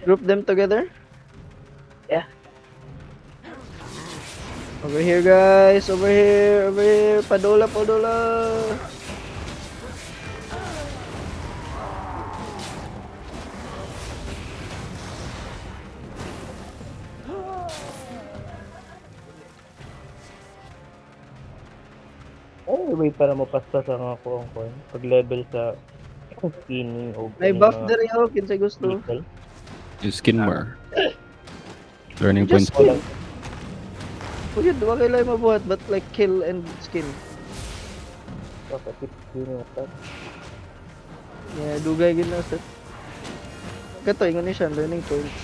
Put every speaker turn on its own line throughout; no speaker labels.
Group them together.
Yeah.
Over here, guys. Over here. Over here. Padola, padola.
Ay, wait para mapaspas ang ako ang coin. Pag level sa skinny o
May buff diri ako. Kinsay gusto.
lethal.
You skin more. Learning
Just
points.
skin. Pwede, wag kayo mabuhat. But like kill and skin.
Kapatid skinny attack.
Yeah, dugay gina set. Kato, ingon ni siya. Learning points.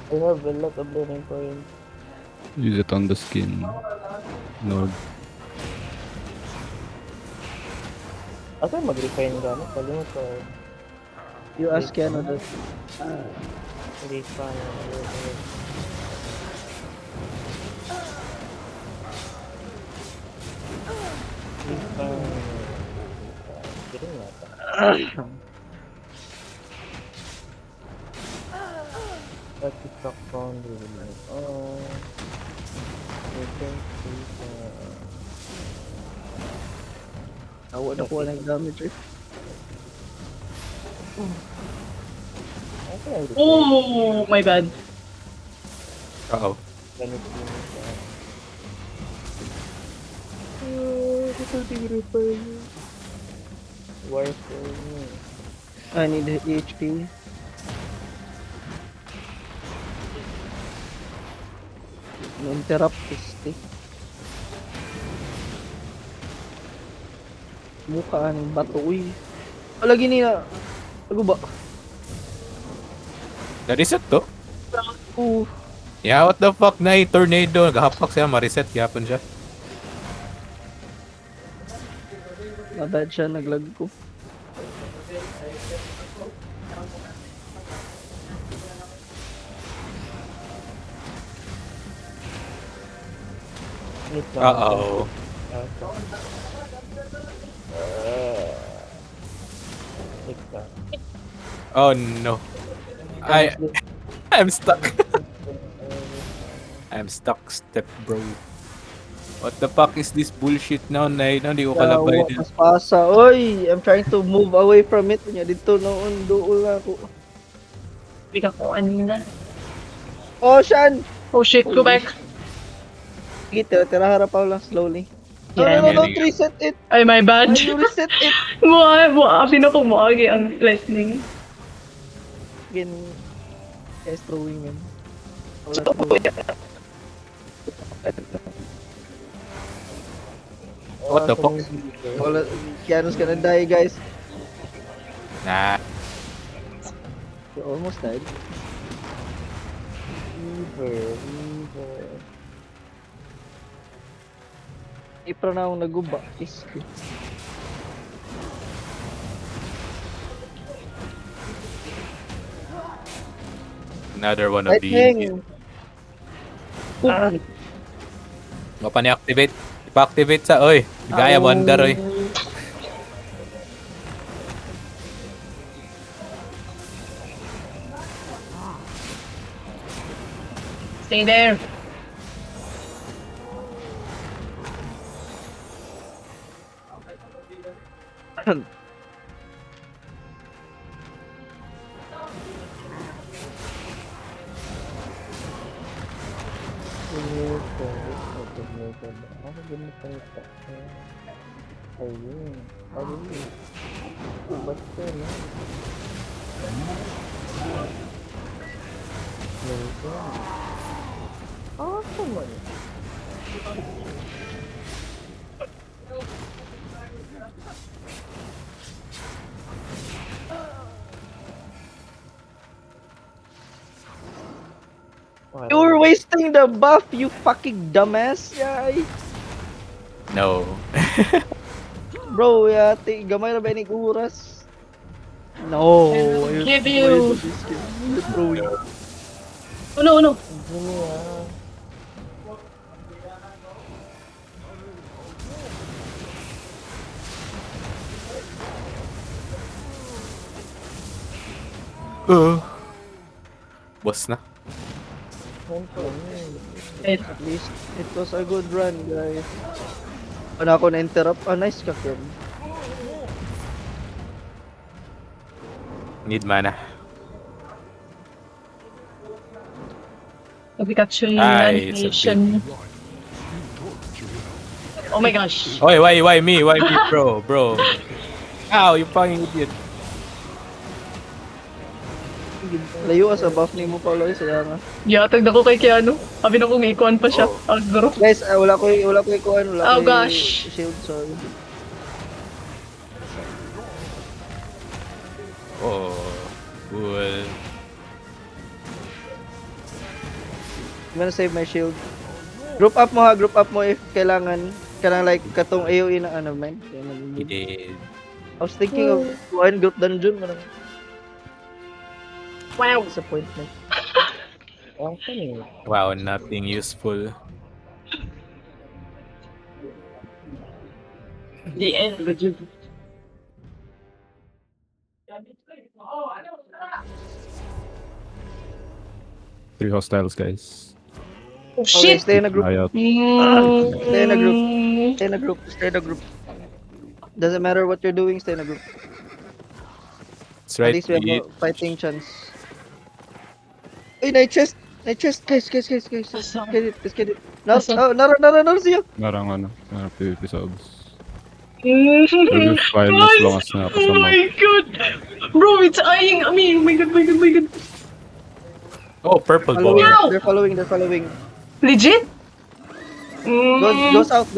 I have a lot of learning points.
Use it on the skin node.
Asa mag-refine ka? Kalimut ko.
You ask Keanu that.
Refine. Kidding yata. Satisfact boundary. Oh.
Awa na kuha ng damage eh.
Oh, my bad.
Uh-oh.
Ganit yun. Warfare.
I need HP. No-interrupt este. Mukha ng bato uy. Wala gini na. Ano ba?
Na-reset to?
Oo.
Yeah, what the fuck na tornado. Nagahapak siya, ma-reset. Yapon siya.
Mabad siya, naglag ko.
Uh-oh. Oh no. I'm stuck. I'm stuck, step bro. What the fuck is this bullshit now, Nay? Hindi ko kalabay din.
Mas pasa. Oy, I'm trying to move away from it. Nya dito noon doon na ako.
Hindi ka ko kanina.
Oh, Shan!
Oh shit, go back.
Sige, tira harap ako lang slowly. No,
Yeah,
no, no,
yeah,
don't
yeah.
reset it.
Ay, my bad.
Why you reset it?
Pinapumagi ang listening.
Again, guys throwing him.
What the fuck?
Wala, Keanu's gonna die, guys.
Nah.
You almost died.
Weaver.
Ipra na akong naguba. Is
Another one of these.
lightning.
Mapa ni-activate. Ipa-activate sa, oy. Gaya wonder, oy.
Stay there.
Ayun. Ayun. Ubat ko, no? Awesome man.
You're wasting the buff, you fucking dumbass. Yay.
No.
Bro, yate, gamay na ba yung oras? No.
Give you.
You're throwing.
Oh no, no.
Gini ah.
Boss na.
Wait.
At least, it was a good run, guys. Ano ako na-interrupt? Ah, nice ka, Ken.
Need mana.
Pikachu
Ay, it's a
animation. Oh my gosh.
Oy, why me? Why me, bro? Bro. Ow, you fucking idiot.
Layo sa buff ni mo, Paulo. Saya nga.
Yatag na ko kay Keanu. Sabi na kong ikuan pa siya. Agro.
Guys, wala ko ikuan. Wala
Oh,
ko
gosh.
shield, sorry.
Oh, cool.
I'm gonna save my shield. Group up mo ha, group up mo if kailangan. Kanang like, katong AoE na ano, man.
He did.
I was thinking of one group dungeon. Marang
Wow.
disappointment.
Ang funny.
Wow, nothing useful.
The end.
Three hostiles, guys.
Oh
Okay,
shit.
stay in a group.
Eye out.
Stay in a group. Stay in a group. Stay in a group. Doesn't matter what you're doing, stay in a group.
That's
At
right.
least we have a fighting chance. Hey, night chest! Night chest! Guys! Let's get it, let's get it. No, no, siya!
Narang ano, PvP subs. Will be fine as long as
Oh
nakakasama.
my god. Bro, it's eyeing me. Oh my god, my god, my god.
Oh, purple
Following,
ball.
Meow!
they're following.
Legit?
Go south.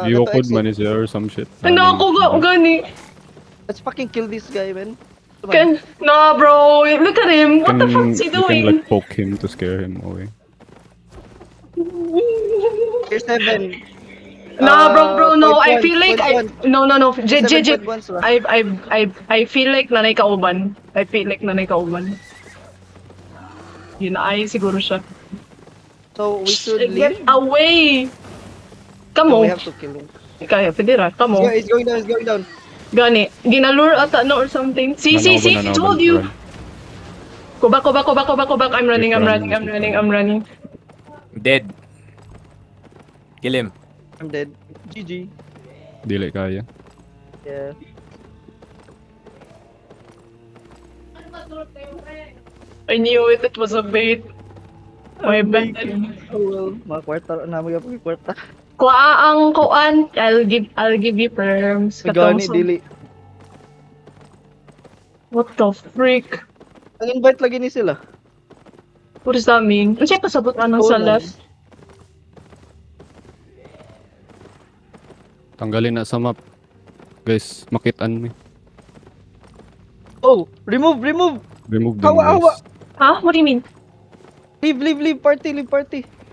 You
ito
could
exit.
manage or some shit.
Ano ako gani?
Let's fucking kill this guy, man. Come on.
Can, nah, bro. Look at him. What the fuck is he
You can
doing?
like poke him to scare him away.
Here's 7.
Nah, bro, no. I feel like
point
no. J.
7.1 sila.
I feel like nanay kauban. I feel like nanay kauban. Yun ay siguro siya.
So we should
Get
leave.
away.
So
Kamo.
we have to kill him.
Kaya, pwede ra. Kamo.
He's going down.
Gani. Ginalure ata no or something. See. I told you. Go back. I'm running.
Dead. Kill him.
I'm dead. GG.
Dili kaya.
Yeah.
I knew it. It was a bait. My bad.
Oh well. Mga kwarta na mga kwarta.
Kuha ang kuan. I'll give you perms.
Gani
Katong-
dili.
What the freak?
Ang invite lagi ni sila.
What does that mean? Ang siya pasabot anong sa left.
Tanggalin na sa map. Guys, makitaan me.
Oh, remove.
Remove them,
Hawa.
guys.
Huh? What do you mean?
Leave party.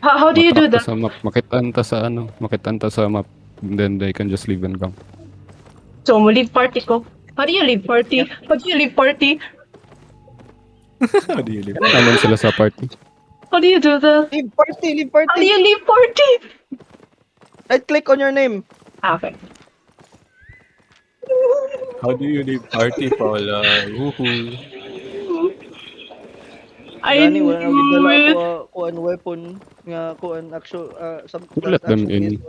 How do you do
Matrack ta
that?
sa map. Makitaan ta sa map. And then they can just leave and come.
So, mo leave party ko. How do you leave party?
How do you live?
Naman sila sa party.
How do you do that?
Leave party.
How do you leave party?
Right click on your name.
Okay.
How do you leave party, Paula? Woohoo.
I
Gani wala na
knew
gidala
it.
kuan weapon nga kuan actual
Let them in.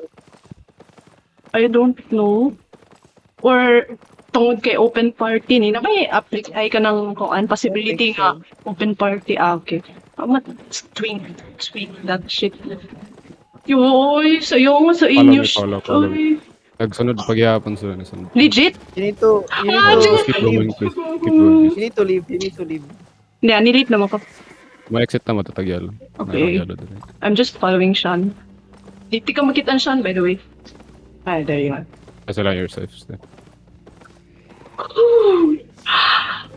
I don't know. Or tungod kay open party ni na may apply ka ng kuan possibility nga open party. Okay. I'm not swing that shit. Yoy, sayo nga sa inyo.
Follow.
Ay,
Nagsunod pagyapon sila na sunod.
legit?
You need to
Keep going, please. Keep going, please.
You need to leave.
Hindi, nilip naman ko.
Ma-exit na matatagyalo.
Okay. I'm just following Sean. Di ka makita ang Sean, by the way. Ah, there you are.
Kasi lang your safe step.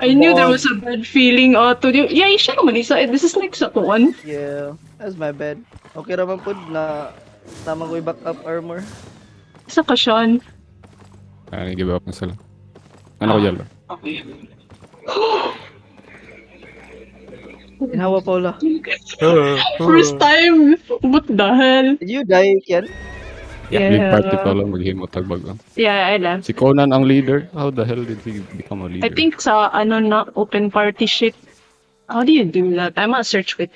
I knew there was a bad feeling to you. Yeah, siya naman isa. This is like sa kuan.
Yeah, that's my bad. Okay raman pod na tamang ko i-back up armor.
Isa ka, Sean.
Give up na sila. Ano ko yalo?
Okay.
Inhawa Paula.
First time. What the hell?
Did you die, Kian?
League party pa
Yeah.
lang maghimo tagbago.
Yeah, I left.
Si Conan ang leader. How the hell did he become a
I
leader?
think sa ano na open party shit. How do you do that? I'm gonna search with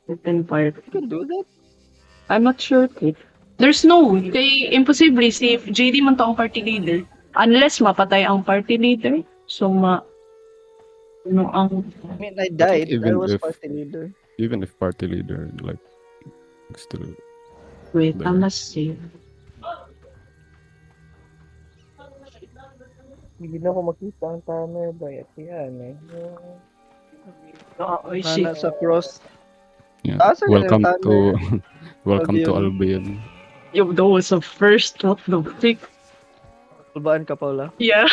open party.
You can do that.
I'm not sure. There's no way. Kay imposible si JD man to ang party leader. Unless mapatay ang party leader. So ano ang
I mean, I died. I
even
was
if-
party leader.
Even if party leader, like, still...
wait,
There.
I must see.
Hindi na ako makita ang timer ba? Yan eh.
Oh, shit.
Nana sa cross.
Yeah.
Asa ka
Welcome
ng
to... welcome to
Albion.
Albion.
Yo, that was the first what the fuck?
Kulbaan ka, Paula.
Yeah.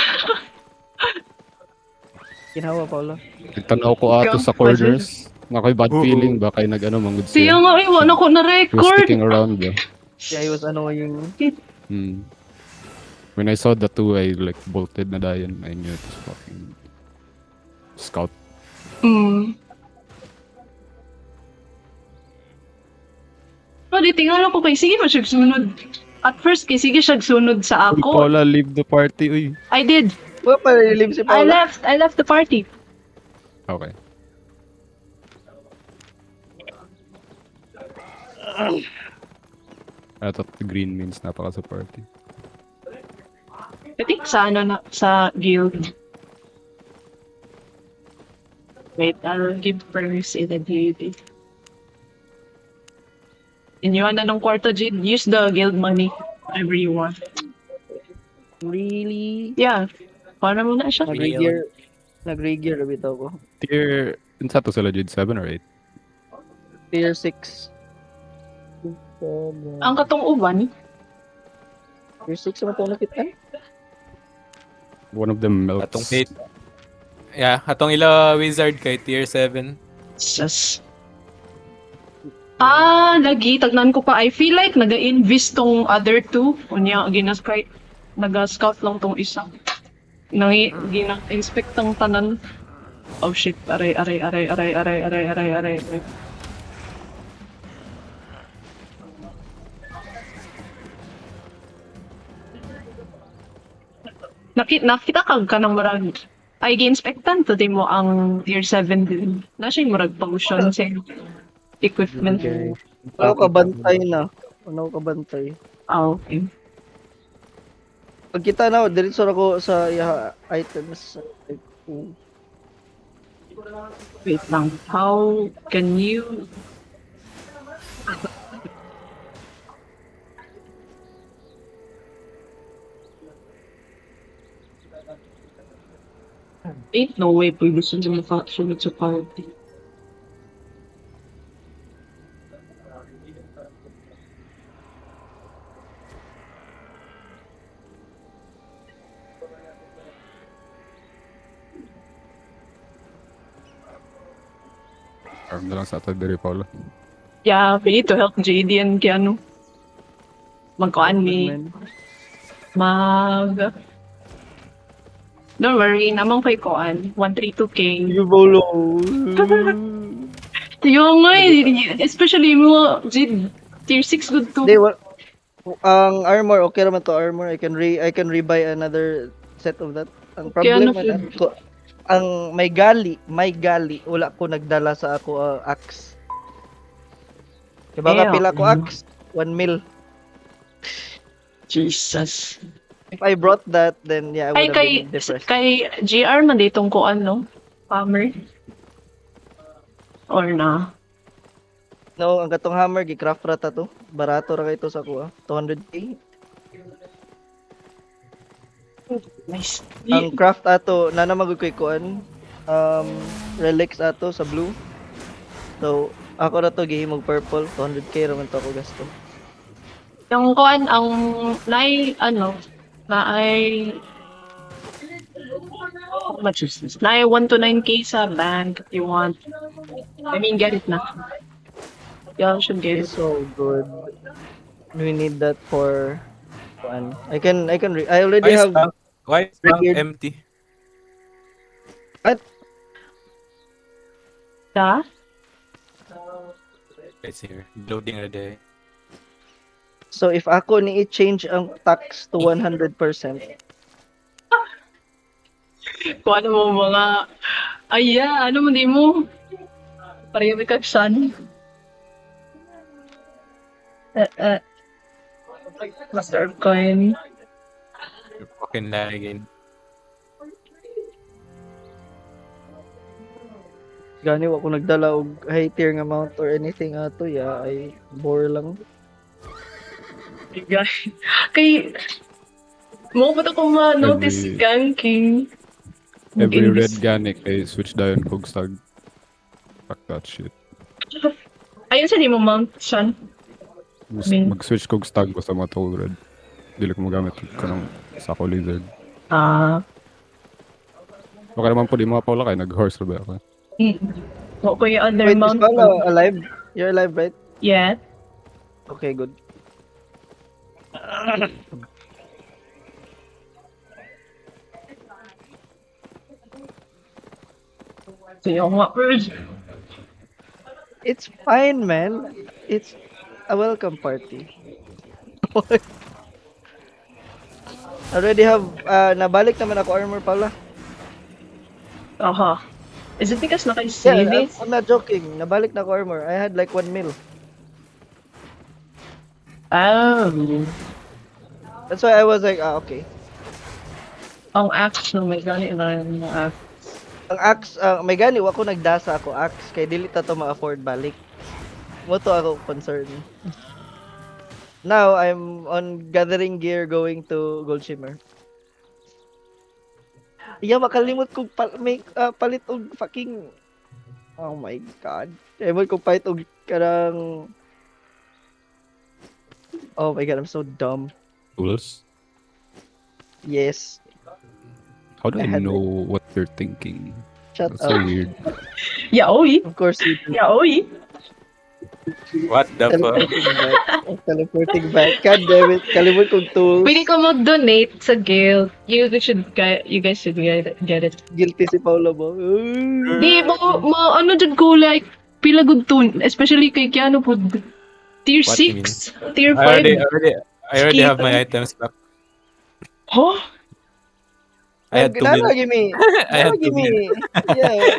Kinhawa, Paula.
Nagtanaw ko ato sa corners. Nakoy bad feeling. Baka nag-ano mangod
Siya
siya.
nga, iwan ako na
He was
record.
sticking around. Yeah.
Yeah, he was annoying.
Hmm. When I saw the two, I like bolted na dayon. I knew it was fucking... Scout.
Hmm. Oh, di tingnan ako kay sige mo siya sunod. At first kay sige siya sunod sa
Uy,
ako.
Paula, leave the party. Uy.
I did.
Wala pa nililim si
I
Paula.
left the party.
Okay. I thought the green means napaka sa party.
I think sa ano na, sa guild. Wait, I'll give first in the guild. Inyuan na ng kwarto, Jid. Use the guild money. Whatever you want.
Really?
Yeah. Paano mo na siya?
Nag-regear. Nag-regear na bitaw ko.
Tier... Insa to sila, Jid? 7 or 8?
Tier 6.
Ang katong uban,
Tier 6 naman ito nakita.
One of them melts.
Atong 8. Yeah, atong ila wizard kay tier 7.
sus. Lagi, tagnan ko pa. I feel like naga-invest tong other two. Unya, naga-scout lang tong isa. Gina-inspect tong tanan. Oh shit, aray. Nakita ka ng marag. Ay, gi-inspectan to di mo ang tier 7 din. Nasa yung marag potion sa equipment.
Ano ka bantay na? Ano ka bantay?
Okay.
Pag kita na, diretso ako sa items.
Wait lang. How can you... Ain't no way pwede sila makasunod sa party.
Arm na lang sa ato diri, Paula.
Yeah, we need to help JD and Keanu. Magkuhan mi. Don't worry, namang kay Koan. 132k.
You bolo.
Yung nga especially mo, Jid, tier 6 good to.
Hindi, ang armor, okay naman to armor. I can rebuy another set of that. Ang
Kaya
problem
ano,
man, ang may gali, wala ko nagdala sa ako axe. Diba ka
Eh,
pila ko axe? 1 mil.
Jesus.
If I brought that, then yeah, I would
Ay,
have
kay,
been depressed.
kay GR man ditong Koan, no? Farmer. Or na?
No, ang katong hammer, gi-craft rata to. Barato ra kay to sa kuha. 200k.
Nice.
Ang craft ato, nana magud koy kuan. Relics ato sa blue. So, ako na to gihimog purple. 200k ra man to ako gasto.
Yung Koan, ang naay how much is this? Naay 1 to 9k sa bank if you want. I mean, get it na. Y'all should get it.
It's so good. We need that for kuan. I already have
Why is bank
Regeared.
empty?
Yeah?
It's here. Loading a day.
So if ako ni i-change ang tax to 100%,
Kung ano mo mga, ano mo di mo? Pareho may kaksan. Master coin.
You're fucking lagging.
gani wa ko nagdala og high tier nga mount or anything ato ya ay bore lang.
Kay, mo pa ko ma-notice
Every-
ganking.
Every red
Games.
Ganic, I switch dayon kog stag. Fuck that shit.
Ayun sa di mo mount, Sean. Min-
Mag-switch kog stag ko sa mga tall red. Dili ko magamit ko ng Sako Lizard. Baka naman po di mga paula kay nag-horse ba ako.
What ko yung other
Wait, is
mount?
Paula alive? You're alive, right?
Yeah.
Okay, good.
So yung nga,
It's fine, man. It's a welcome party. Already have nabalik naman ako armor Paula.
Aha. Is it because
Yeah,
naka-save it?
I'm not joking. Nabalik na ako armor. I had like 1 mil.
Oh.
That's why I was like, okay.
Ang axe no, may gani na yung axe.
Ang axe, may gani, ako nagdasa ako axe. Kay dili ta to ma-afford balik. Mo to ako concern. Now, I'm on gathering gear going to Gold Shimmer. Yeah, makalimot kong palit og fucking... Oh my god. Ewan kong palit og karang... Oh my god, I'm so dumb.
Tools?
Yes.
How do
I
I
had
know what you're thinking?
Shut
That's so
up.
weird.
Yaoi.
Of course you do.
Yaoi.
What the fuck?
Teleporting back. Teleporting back. God damn it. Kalimot kong tools.
Pwede ko mag-donate sa guild. You guys should get it.
Guilty si Paolo mo.
Di, ano dyan ko, like, pila good to, especially kay Keanu po, tier
What you
6, tier
I
5.
already have my items back.
Huh?
I had 2 mil.
Nalagi me.
I had 2
Nalagi
mil.
me. Yeah.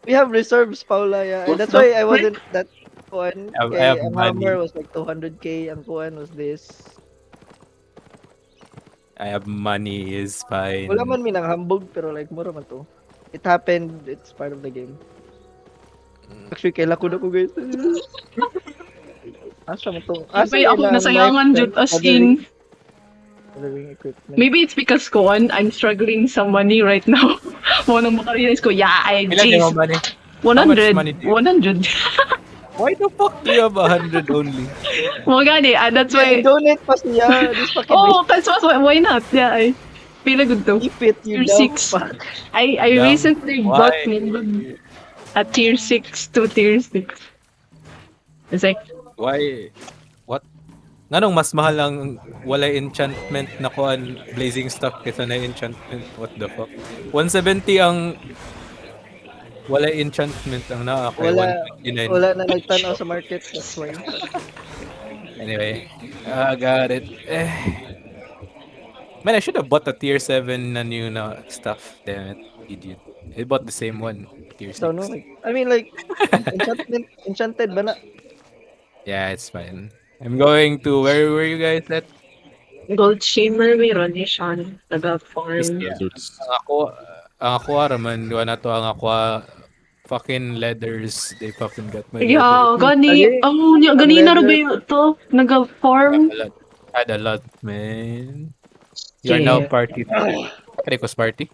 We have reserves, Paula. Yeah. And that's why I wasn't that kuan.
I
Kay
have
ang
money.
hammer was like 200k. Ang kuan was this.
I have money is fine.
Wala man minang hambog pero like mura man to. It happened. It's part of the game. Actually, kailan ko na ko guys. Asa mo to?
Ay, ako nasayangan dyan, as in.
Gathering equipment.
Maybe it's because ko, I'm struggling some money right now. Mo nang makarealize ko,
Ilan yung
geez,
money?
100,
money do you-
100.
Why the fuck do you have 100 only?
Mo gani, that's
Yeah,
why,
donate pa siya. This fucking
oh, kasi why not? Yeah, I feel good to.
keep it, you
Tier
dumb
6.
fuck.
I
Dumb.
recently
Why?
bought Nimbud at tier 6 to tier 6. It's like,
Why? What? Nganong mas mahal ang wala enchantment na kuan blazing stuff kaysa na enchantment? What the fuck? 170 ang wala enchantment ang naa kay
Wala,
129.
wala na nagtanaw sa market. That's why.
Anyway, I got it. Man, I should have bought the tier 7 na new na stuff. Damn it, idiot. I bought the same one, tier 6.
So no, like, I mean like enchanted ba na?
Yeah, it's fine. I'm going to where were you guys at?
Gold Shimmer, mayroon ni Sean. Nag-farm.
Yeah.
Lizards.
Ang ako raman, wala na to ang ako fucking leathers. They fucking got my
Yeah,
leather.
gani na rin ba ito? Nag-farm?
Had a lot, man. You are now
Yeah.
party. Rekos party?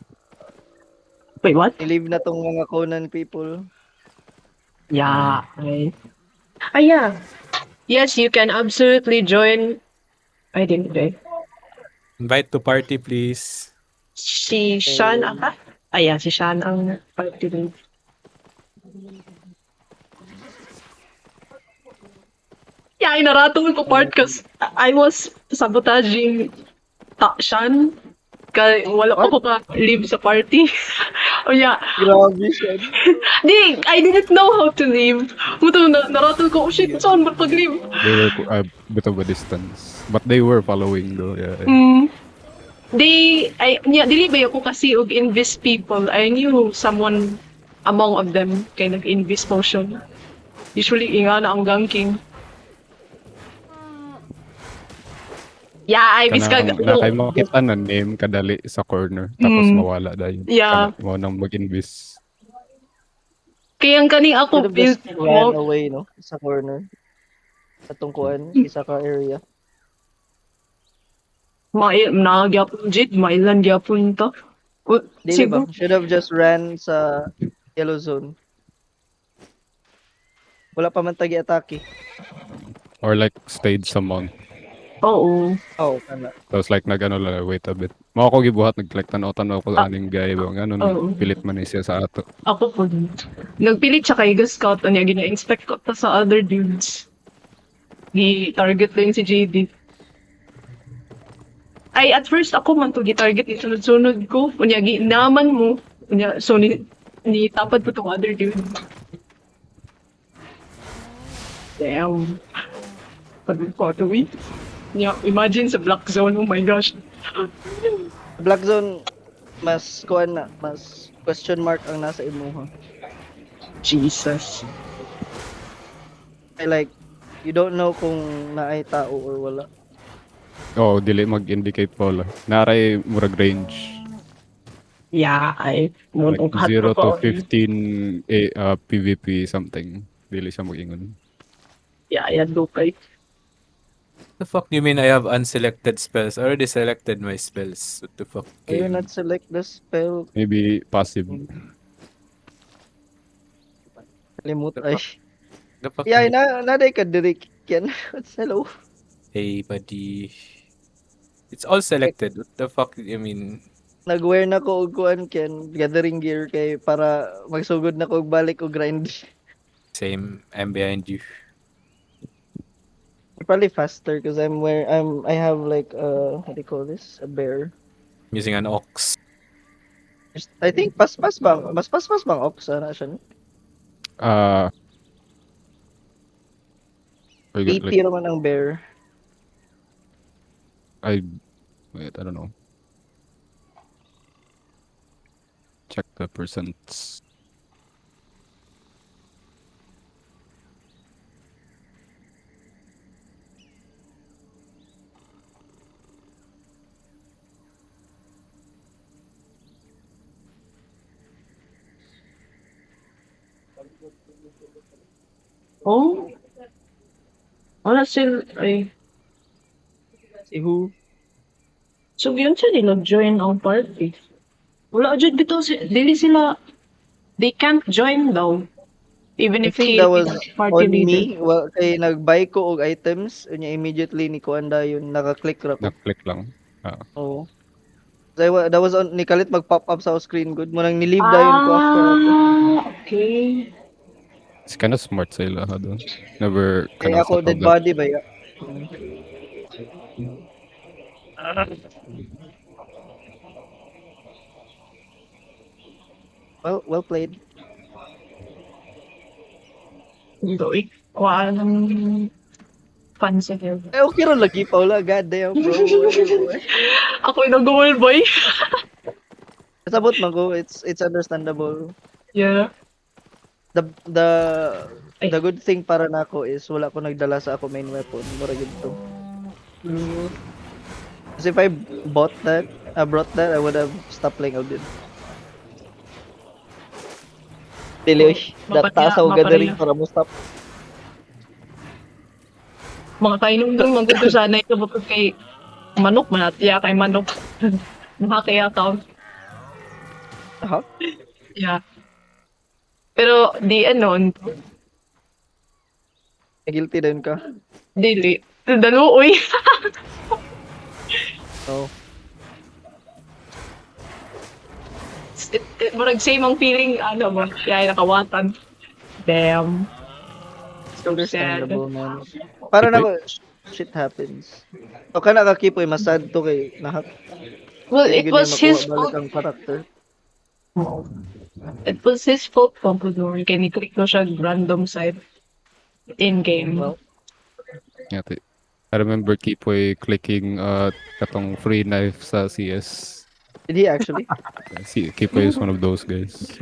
Wait, what?
I-leave na tong mga Conan people.
Yeah. Right. Yeah. Yes, you can absolutely join. I didn't do it.
Invite to party, please.
Si Sean ata? Yeah, si Sean ang party din. Yeah, inaratong ko part because I was sabotaging Sean. Kaya wala pa ko ka-leave sa party. Oh yeah.
Grabe siya.
Di, I didn't know how to leave. Muto na naratol ko, oh shit, saan ba pag-leave?
They were a bit of a distance. But they were following though, yeah.
Mm. Dili ba ako kasi og Invis people. I knew someone among of them kay nag-Invis potion. Usually, inga na ang ganking. Yeah, I miss ka.
Na kay makita na name kadali sa corner tapos
Mm.
mawala dahil.
Yeah.
Mo nang mag-invis.
Kaya ang kaning ako
Should have
built
just ran away, no? Sa corner. Sa tungkuan, isa ka area.
Nagyapon jit, mailan gyapon to.
Dili ba?
Siguro,
Should have just ran sa yellow zone. Wala pa man tagi atake.
Or like stayed sa mount.
oo.
Oh, kana.
Tapos like nag-ano lang, wait a bit. Mao ko gibuhat nag-like tanaw-tanaw ko aning guy ba nga
Oo.
pilit man ni siya sa ato.
Ako po din. Nagpilit siya kay Scout niya, gina-inspect ko ta sa other dudes. Gi-target lang si JD. Ay, at first ako man to gi-target, isunod-sunod ko. Unya, naman mo. Unya, so ni tapad po tong other dude. Damn. Pagod ko to wait. Yeah, imagine sa black zone, oh my gosh.
Black zone, mas kuan na, mas question mark ang nasa imuha.
Jesus.
I like, you don't know kung naay tao or wala.
Oh, dili mag-indicate pala. Naray murag range.
Yeah, ay.
Like
Munong
0 to 15 PVP something. Dili siya mag-ingon.
Yeah, yan lukay.
The fuck do you mean I have unselected spells? I already selected my spells. What the fuck?
Can you
game?
not select the spell?
Maybe passive.
Limut ay.
The fuck?
Yeah, naday ka diri yan. Hello.
Hey, buddy. It's all selected. What the fuck do you mean?
Nag-wear na ko og kuan ken gathering gear kay para magsugod na ko og balik og grind.
Same. I'm behind you.
Probably faster because I have like what do you call this? A bear.
I'm using an ox.
I think paspas bang ox na siya. No?
I got,
80 naman ang bear.
wait, I don't know. Check the percents.
Oh? Wala sila, ay.
Si who?
So, yun sila nag-join ang party. Wala dyan dito, dili sila, they can't join daw. Even
I
if
think
he
that was
is party
on
leader.
me. Well, kay nag-buy ko og items, unya immediately ni Kuanda yun naka-click ra ko.
Na-click lang.
Oo. That was on ni Kalit mag-pop up sa screen good. Mo nang ni-leave dayon ko after ako.
Okay.
It's kind of smart sila ha doon. Never
Kay
kana
ako
sa
dead
tablet.
body ba ya? Well played.
Doy. Wala nang fun sa hill.
Eh okay ron lagi Paula, god damn bro.
Ako yung nag-goal boy.
Sabot man ko, it's understandable.
Yeah.
The good thing para nako is wala ko nagdala sa ako main weapon. Mura gyud to. Kasi if I brought that, I would have stopped playing Odin. Dili, tasa o gathering para mo stop.
Mga kainom nung magdito sana ito bukod kay manok, manatiya kay manok. Nakakaya ka.
Ha?
Yeah. Pero di ano,
Guilty din ka.
dili. Daluoy.
So,
Murag same ang feeling, ano mo, kaya nakawatan. Damn. So sad.
understandable man. Para na shit happens. O ka nakakipoy, mas sad to kay nahat.
Well, it was his
Balik
fault.
ang character.
It was his fault po po doon. Kaya ni-click ko siya random site in-game.
Well,
Yeah, I remember Kipoy clicking katong free knife sa CS.
did he actually?
Kipoy is one of those guys.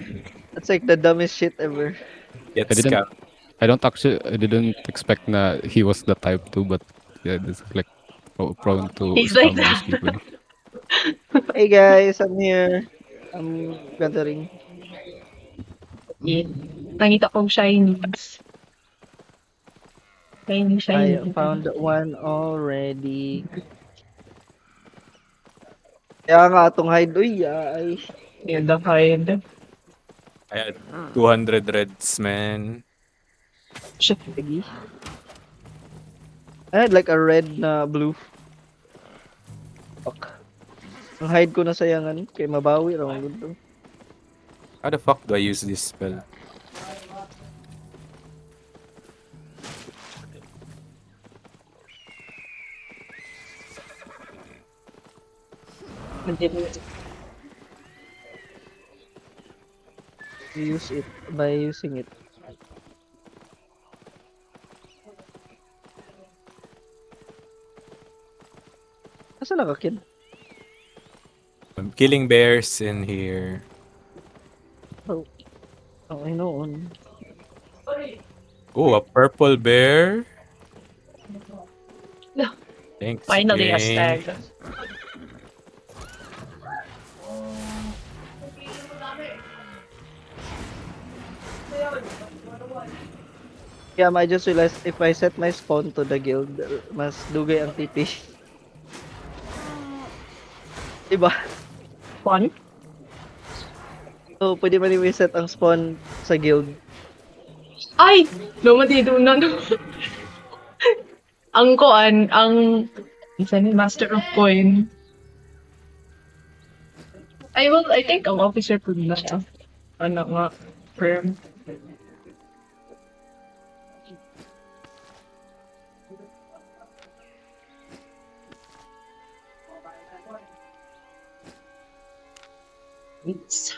That's like the dumbest shit ever.
Get
I didn't
scammed.
I didn't expect na he was the type to, but yeah, this is like prone to
He's like
scammers,
that.
Kipoy.
Hey guys, I'm here. I'm gathering.
Yeah. Nakita kong shinies. Shiny, shiny.
I found one already. Kaya nga atong hide. Uy, ay.
Yeah, the hide.
I had 200 reds, man.
Shit.
Lagi. I had like a red na blue. Fuck. Ang hide ko na sayangan. Kaya mabawi raw ang gusto.
How the fuck do I use this spell?
Use it by using it. Asa na ka, kid?
I'm killing bears in here.
Oh, I know.
Oh, a purple bear.
No.
Thanks.
Finally, a
game.
stag.
Yeah, I just realized if I set my spawn to the guild, mas dugay ang TP. Diba?
Fun.
So, pwede man i-set ang spawn sa guild.
Ay! Lumatido na. Ang koan, ang isa ni Master of Coin. I think ang officer ko na siya. Ano nga, firm. It's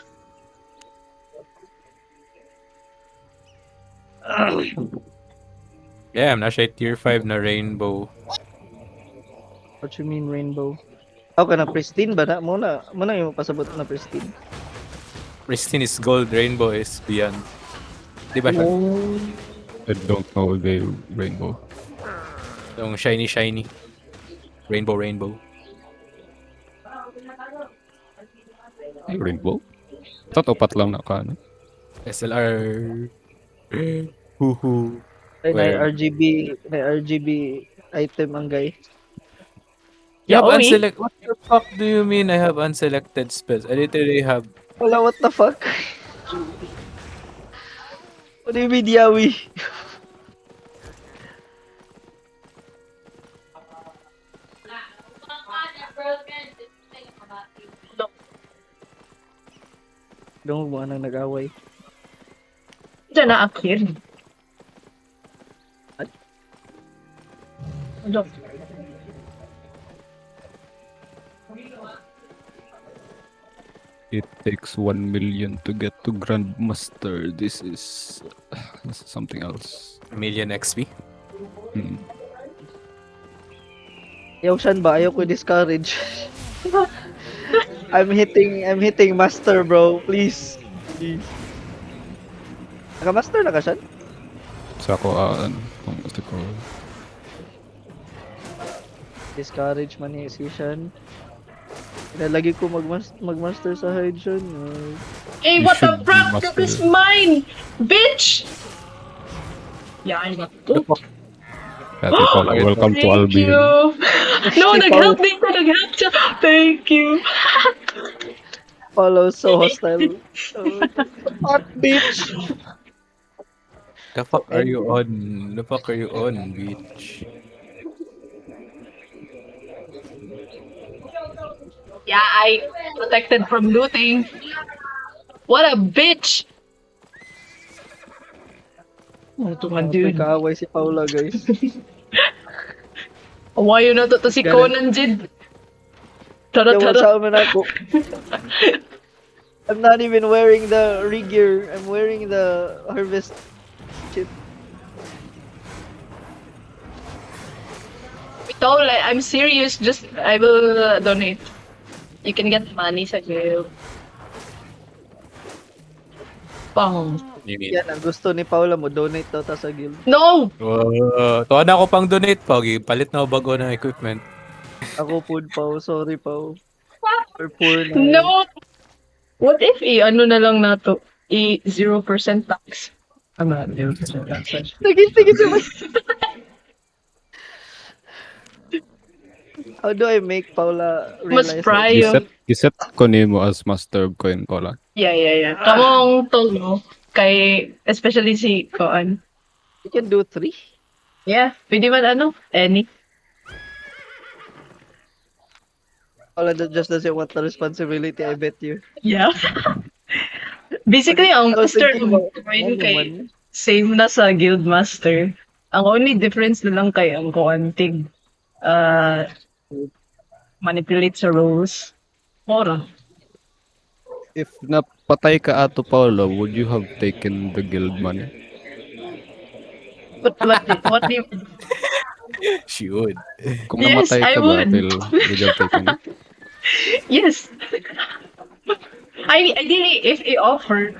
Yeah, I'm na siya tier 5 na rainbow.
What you mean rainbow? Ako ka na pristine ba na? Muna yung pasabot na pristine.
Pristine is gold, rainbow is beyond. Di ba siya?
I don't know the rainbow.
Yung shiny. Rainbow.
Ay, rainbow? Thought upat lang na ka, ano?
SLR. Huhu.
Ay,
Where?
may RGB item ang guy.
You have
Yaoi?
unselect. What the fuck do you mean I have unselected spells? I literally have.
Wala, what the fuck? What do you mean, Yawi? Don't mo nang nag-away.
Diyan na akir. Ano?
It takes 1 million to get to Grandmaster. This is something else.
Million XP.
Hmm.
Yaw saan ba? Ayaw ko discourage. I'm hitting master, bro. Please. Naka-master na ka siya?
Sa ako, kung gusto ko.
Discourage man ni si Shan. Lagi ko magmaster sa hide Shan.
Hey,
You
what the
should be
fuck? That is
master.
mine! Bitch! Yeah, I got to.
Ate Paula, welcome to
Thank
Albion.
you. No, nag-help din ko. Nag-help siya. Thank you.
Follow so hostile. Hot bitch!
The fuck are you on? The fuck are you on, bitch?
Yeah, I protected from looting. What a bitch! Ano to nga,
May
dude?
kaaway si Paula, guys.
Awayo na to si
Ganun.
Conan, Jid. Charot,
Yaw,
charot.
sa man ako. I'm not even wearing the gear. I'm wearing the harvest shit.
Ito, like, I'm serious. Just, I will donate. You can get money sa guild. Pang.
You mean?
Yan ang gusto ni Paula mo. Donate daw ta sa guild.
No!
Tuwa na ako pang donate, Pogi. Palit na ako bago ng equipment.
Ako food Pao. Sorry Pao. Or poor na.
No! What if ano na lang na to? 0% tax. Tama, 0% tax.
Sige naman. How do I make Paula
Mas
realize?
prior.
Giset ko nimo as master coin ko lang.
Yeah. Kamong tol mo, kay, especially si Koan.
You can do 3.
Yeah, pwede man any.
Paula just doesn't want the responsibility, I bet you.
Yeah. Basically, ang
I was
master
thinking
mo,
about
kay
naman.
same na sa guild master. Ang only difference na lang kay ang Koan tig manipulate sa roles. Mora.
If napatay ka ato Paolo, would you have taken the guild money?
What do you
She would.
Kung
Yes,
namatay
I
ka ba,
would.
would you have taken it?
Yes. Ideally, if I offered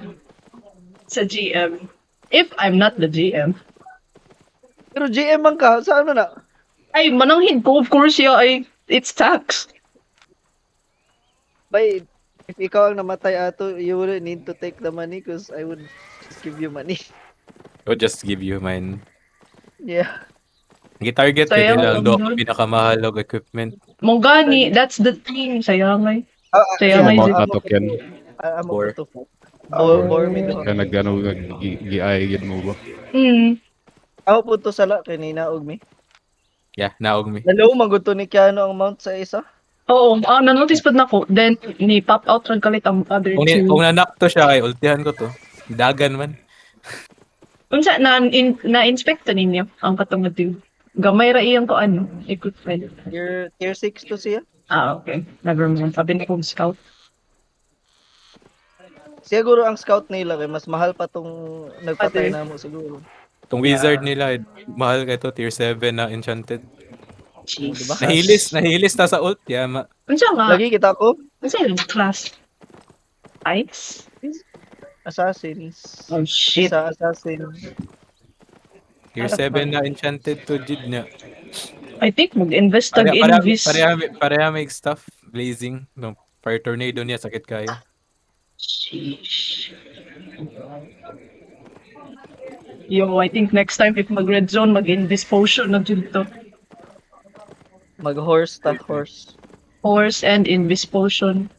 sa GM, if I'm not the GM,
Pero GM man ka, sa ano na?
ay mananghin ko, of course, it's tax.
By, if ikaw ang namatay ato, you wouldn't need to take the money because I would just give you money.
I'll just give you mine.
Yeah.
Gi-target ko
Sayang
nila ang
lang
do
nun.
pinakamahal og equipment.
Mongani, that's the thing. Sayangay. Kaya
yeah,
may
Amount
zero.
ato yan.
I'm
Four.
to Bore me to.
Kaya nagano gi-ay gid mo ba?
Ako po to sala kay Nina og me.
Yeah, naog mi.
Hello, maguto ni Kiano ang mount sa isa.
Oo, na-notice pa na ko. Then, ni pop out rin kalit ang other
Kung
two.
nanak to siya kay ultihan ko to. Dagan man.
Unsa na-inspect na ninyo ang katungod yun? Gamay ra iyang ko equipment.
Tier 6 to siya.
Okay. Never mind. Sabi na kong scout.
Siguro ang scout nila kay mas mahal pa tong nagpatay
Other.
na mo siguro.
Tong wizard nila, mahal ka ito, tier 7 na enchanted.
Jeez.
Diba?
Nahilis ta sa ult, yeah.
Unsa nga?
Lagi kita ko
Unsa yung class? Ice?
assassins.
Oh shit.
Sa assassin.
Tier 7 na enchanted to Jid niya.
I think mag-invest tag invis.
Pareha make stuff, blazing. No, fire tornado niya, sakit kayo.
Sheesh. Yo, I think next time if mag-red zone, mag-invis potion na dito.
Mag-horse ta horse.
Horse and invis potion.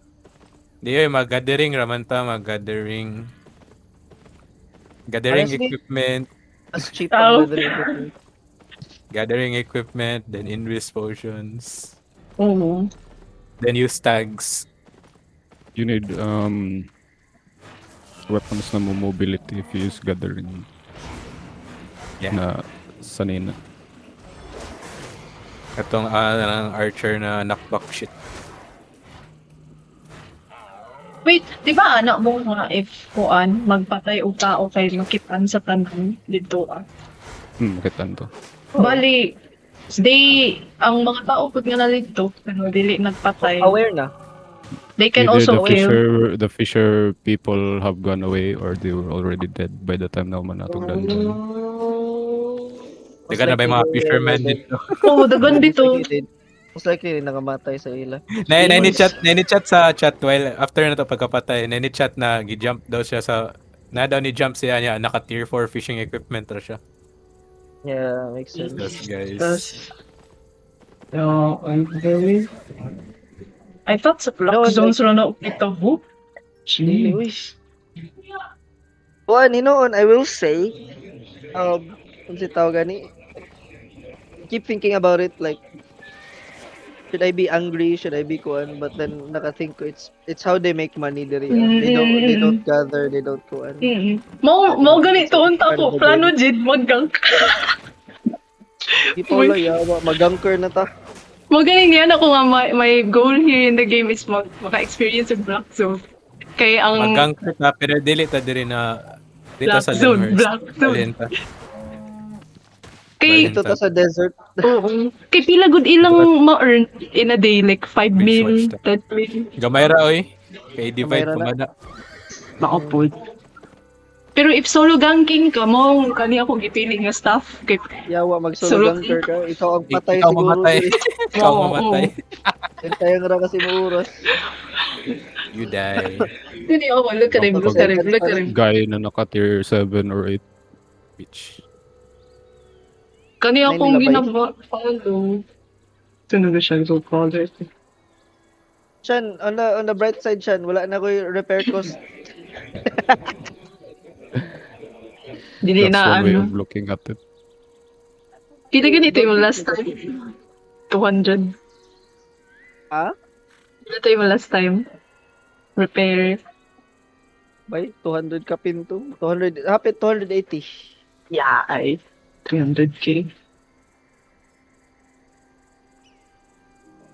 Di mag-gathering raman ta, mag-gathering. Gathering
Honestly,
equipment,
As cheap
Oh.
ang gathering.
gathering equipment, then invis potions,
Oo.
then use tags.
You need weapons na mo mobility if you use gathering
Yeah.
na sanay na.
Itong archer na knockback shit.
Wait, di ba anak mo nga if kuan magpatay og tao kay makitaan sa tanan dito
Kitan to.
Bali, ang mga tao pag nga na dito, pero dili nagpatay.
Aware na.
They can
Either
also kill.
the fisher people have gone away or they were already dead by the time na manatog dungeon.
Di ka na ba yung mga fishermen dito?
Oo, dagan dito.
Most likely nangamatay sa ila.
Nainit-chat sa chat while after na to pagkapatay, nainit-chat na gi-jump daw siya sa daw ni jump siya niya naka tier 4 fishing equipment ra siya.
Yeah, makes sense.
Yes, guys.
I thought sa block
No,
zones ra na ito.
Uy. Well, Ninoon, I will say, kung si tawag gani, keep thinking about it, like, should I be angry, should I be kuan, but then nakathink ko, it's how they make money diri. They don't gather, they don't kuan.
Mo ganito unta ko plano jid maggang.
Di pa wala yawa, mag-ganker na ta.
Mo ganing yan ako nga my goal here in the game is maka-experience of block zone. Kay ang
Magang ta pero dili ta diri na dito
Black
sa
Zone,
Lemhurst.
Black Zone.
Balhin ta.
Kay,
Balhin
Dito ta sa desert.
oo. Kay pila good ilang ma-earn in a day, like 5
Binge
mil,
watch ta.
10 mil.
Gamay ra oy. Kay divide
Kamay ra
pa
na.
man na.
Makapod. Pero if solo ganking ka mo, kani ako gipili nga staff. Kay,
Yawa,
Solo
magsulugang ka. Ikaw ang patay
Ikaw
siguro.
mamatay. Ikaw
Oo,
mamatay.
Hintayan ra kasi muuras.
You die.
Dili ako, look at him, look at him, look at him.
Guy na naka tier 7 or 8. Bitch.
Kani
May
akong
nilabay.
ginaba-follow. Ito na siya, so color.
Shan, on the bright side, Shan, wala na ko yung repair cost.
Dili
That's
na
one way
ano.
of looking at it.
Kita ganito yung last time. 200.
Ha?
Ito yung last time. Repair.
Bay, 200 ka pinto. 200, hapit 280.
Yeah, ay. 300k.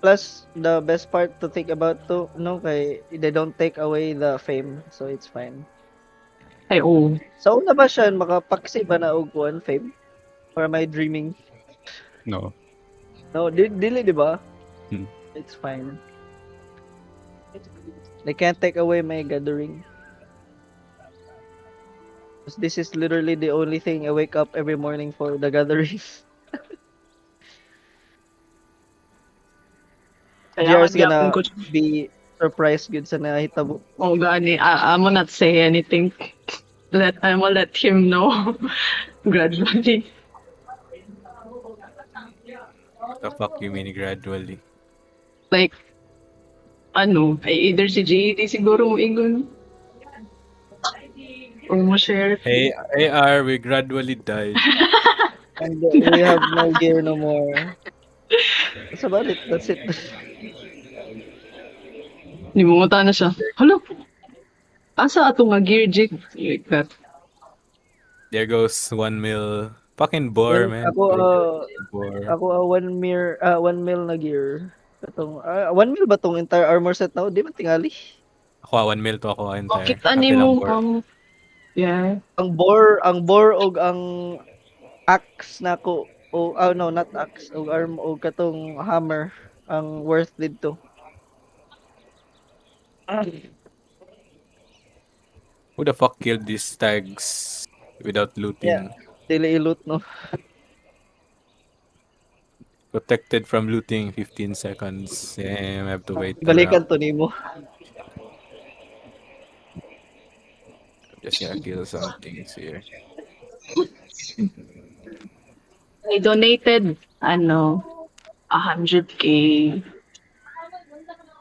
Plus, the best part to think about to, no, kay they don't take away the fame, so it's fine.
Ay, oo.
So, una ba siya, makapaksi ba na og one fame? Or am I dreaming?
No.
No, dili, di ba?
Hmm.
It's fine. They can't take away my gathering. 'Cause this is literally the only thing I wake up every morning for, the gatherings. JR's gonna
ko.
be surprised good sa nahitabo.
Oh, gani. I will not say anything. I will let him know gradually.
The fuck you mean gradually?
Like, ano, either si JD siguro mo ingon. Or mo share.
Hey, AR, we gradually died.
And we have no gear no more. That's about it. That's it.
Nimunguta na siya. Hala, asa ato nga gear jig? Like that.
There goes 1 mil. Fucking bore, man. Bore.
Ako 1 mil na gear. Katong 1 mil ba tong entire armor set now? Di man tingali.
Ako 1 mil to ako entire.
Bakit ani
Apil ang
mo,
bore.
yeah.
Ang bore og ang axe nako o no, not axe, og arm og katong hammer ang worth dito.
Who the fuck killed these stags without looting?
Dili i-loot no.
Protected from looting 15 seconds. Damn, I have to wait.
Balikan to nimo.
Just gonna kill some things here.
I donated, 100k.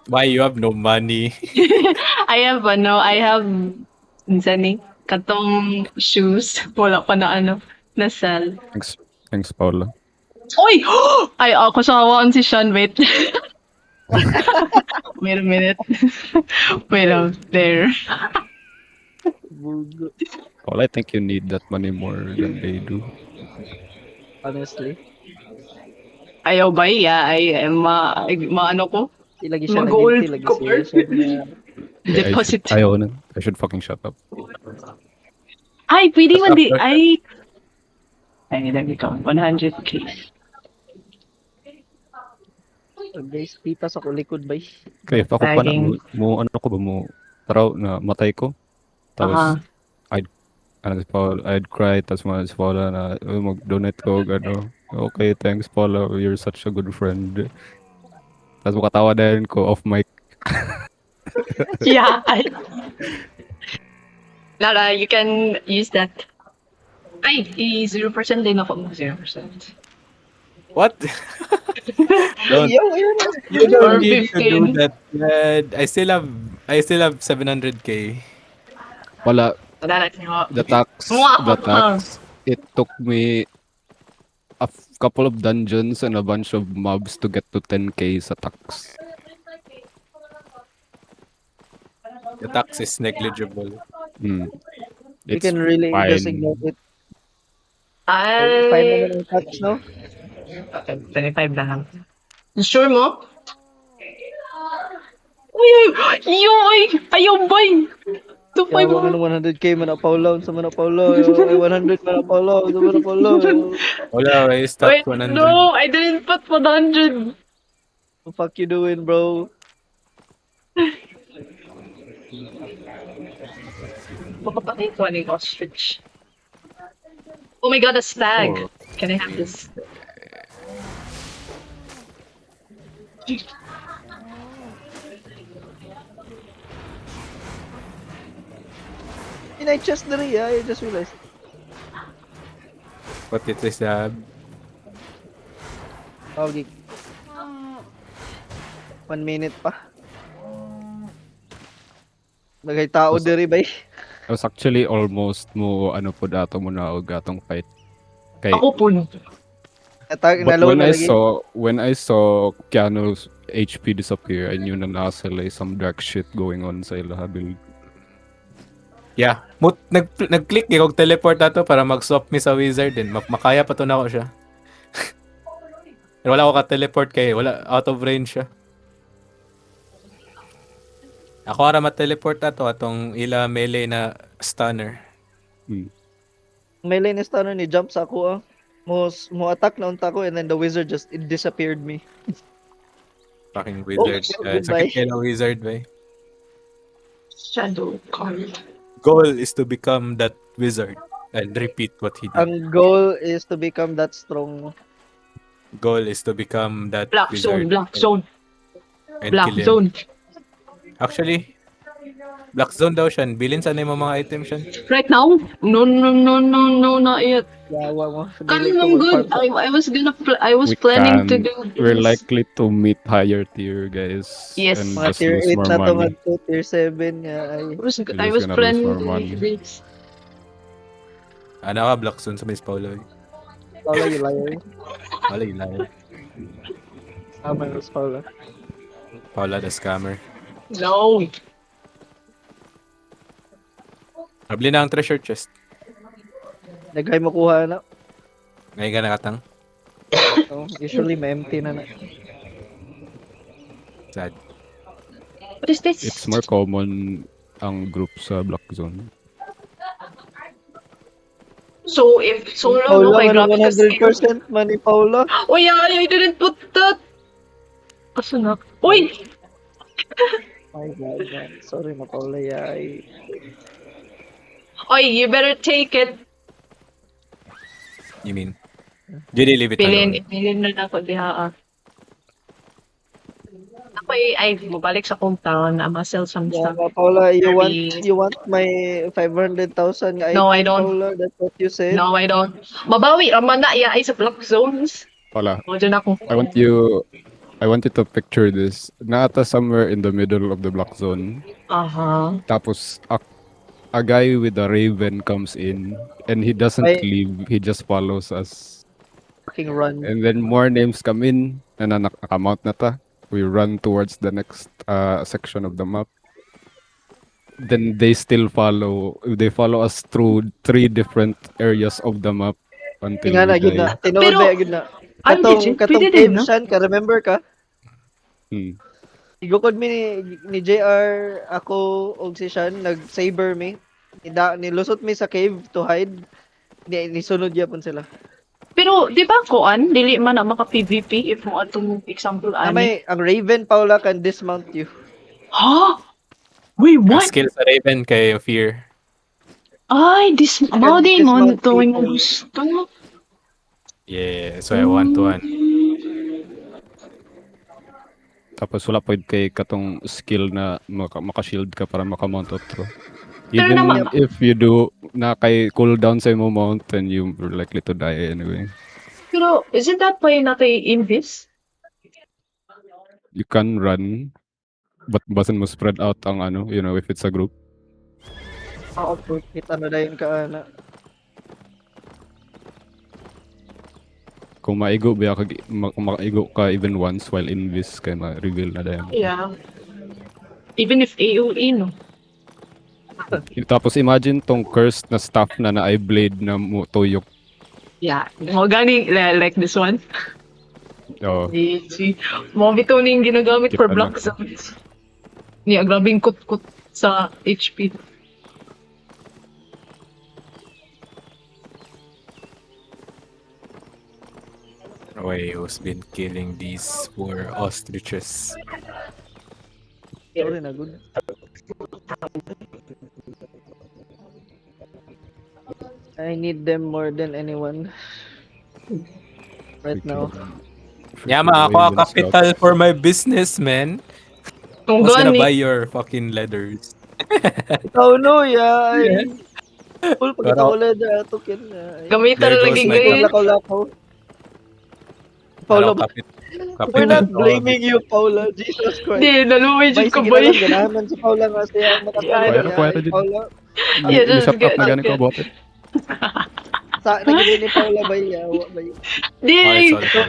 Why you have no money?
I have, minsan eh, katong shoes, wala pa na na-sell.
Thanks, Paula.
Oy! Ay, ako sawaan si Sean, wait. Wait a minute. Wait out there.
Paula, I think you need that money more than they do.
Honestly.
Ayaw ba iya? Ay, maano ko?
Ilagi siya
Mag-gold
lagi
ko.
siya siya na
Deposit.
Ayaw na. I should fucking shut up.
Ay, pwede man di.
After-
Ay, there we go. 100k.
guys, tita sa kulikod ba?
Kaya if ako pa na,
Tagging.
ano ko ba mo, taraw na matay ko. Tapos, I'd cry, tapos si Paula na, mag-donate ko, ano. Okay, thanks Paula, you're such a good friend. Tapos makatawa din ko off mic.
Yeah. Lara, you can use that. Ay, 0% din ako. 0%.
What? Don't.
Yo, yun.
You
Or
don't need to do
15.
that, man. I still have 700k.
Wala,
Wala na niyo.
the tax, it took me a couple of dungeons and a bunch of mobs to get to 10k sa tax.
The tax is negligible.
Hmm.
We
It's
can really
fine.
just ignore it. Fine naman ang touch, no?
25 lang. Sure mo? Uy, yoy! Ayaw, boy!
Kaya
2-5
mo 100k man na Paula, sa man na Paula, 100 man na Paula, sa man na Paula.
Wala, I
Wait,
stopped 100.
no! I didn't put 100.
What the fuck you doing, bro?
Makapatay ko ano yung ostrich. Oh my god, a stag!
Oh.
Can I have this?
In I just dali, I just realized.
What it is,
Okay. 1 minute pa. Nagay tao diri bay.
I was actually almost mo ano po dato mo na og atong fight. Kay
Ako po.
Atag
but
nalo
when
na
I
lagi.
saw when I saw Keanu's HP disappear, I knew na nasa like some dark shit going on sa ila build.
Yeah. Nag-click yung teleport na to para mag-swap me sa wizard din. Makaya pa to na ako siya. Pero wala ako ka-teleport kay wala out of range siya. Ako ara ma-teleport na to atong ila melee na stunner.
May lane stunner ni jump sa ako ah. Mo attack na unta ko and then the wizard just it disappeared me.
Fucking wizard.
goodbye.
Sakit kayo ng wizard, bay.
Shadow card.
Goal is to become that wizard and repeat what he did.
Ang goal is to become that strong.
Goal is to become that
Black
wizard
zone, black zone,
and
black
kill him.
zone.
Actually, black zone daw siya. Bilin sana yung mga items siya.
Right now? No, not yet.
Yawa mo.
Come I'm good. I was gonna I was planning to do this.
We're likely to meet higher tier guys.
Yes.
And
Mga
just
tier
lose
8
more
na to
money.
nga tier 7 nga ay.
I was
gonna lose
planning
more
to
money.
do this.
Ano ka, black zone sa Miss Paula?
Paula you liar.
Wala yun lang.
Tama Miss Paula.
Paula the scammer.
No.
Nabili na ang treasure chest.
Naghay mo kuha na.
Ngayon ka nakatang.
No, usually may empty na na.
Sad.
What is this?
It's more common ang group sa Black Zone.
So if solo no
Paula
kay
man
graphics
100% man ni Paula.
Oh yeah, I didn't put that. Kaso na. Uy!
My God, man. Sorry na Paula yay.
Oy, you better take it.
You mean? Judy, leave it alone.
Pilin na ako diha. Ako ay mabalik sa hometown. I'm sell some
Yeah,
stuff.
Paula,
Maybe-
you want my 500,000 nga
No, I
item,
don't.
Paula? That's what you said.
No, I don't. Mabawi, raman na iya ay sa block zones.
Wala.
O, dyan ako.
I want you to picture this. Naata somewhere in the middle of the Black Zone.
Aha.
Tapos a guy with a raven comes in and he doesn't
Ay.
leave. He just follows us.
Fucking run.
And then more names come in and nakamount na ta. We run towards the next section of the map. Then they still follow. They follow us through 3 different areas of the map until
Tinga na,
we
gid
die.
na. Tinuod
Pero,
na, gid na.
ang legit,
Katong
pwede
cave
din, no?
shan ka, remember ka?
Hmm.
Igukod mi ni JR, ako, og si Shan, nag-saber mi. Nilusot mi sa cave to hide. Nisunod yapon sila.
Pero, di ba koan? Dili man na maka-PVP if mo atong example
Na
ani.
may, ang Raven, Paula, can dismount you.
Ha? Wait,
Ang
what?
skill sa Raven kay Fear.
Ay, mao di mo
dismount
to yung
people.
gusto.
Yeah, so I want to one.
Tapos wala pwede kay katong skill na maka-shield ka para makamount outro.
Pero
Even
naman-
if you do na kay cooldown sa mo mount, then you're likely to die anyway.
Pero, isn't that why natin invis?
You can run, but basin mo spread out ang ano, you know, if it's a group.
Oo, kita na dayon ka, ana.
Kung maigo ba ka makaigo ka even once while invis kay ma-reveal na dayon.
Yeah. Even if AOE, no?
Tapos imagine tong cursed na staff na eye blade na tuyok.
Yeah. Mo gani, like this one.
Oh,
Mo bitaw ning ginagamit for
Kita na.
block zones. Niya, grabing kut-kut sa HP.
Why who's been killing these poor ostriches?
Sorry na good. I need them more than anyone right now.
Yama, ako ang capital for my business, man.
Kung
Who's gonna
gani,
buy your fucking leathers?
Oh no, yeah. Full pag ito
Pero-
ko leather atokin na.
gamitan
There
na
goes
lagi
my
ngayon.
Lakaw-lakaw. Paula, we're not blaming you, Paula. Jesus Christ.
Di, naluwi
Bay,
dyan ko
sige
ba
na lang. Ganahan man si Paula nga siya ang makatulog
Yeah,
niya.
Pwede
Ay,
din.
Paula.
Yeah, just
Ilisap
get
na gani
okay.
ko about it.
Sa naging ni Paula bay. Yawa bay.
Di,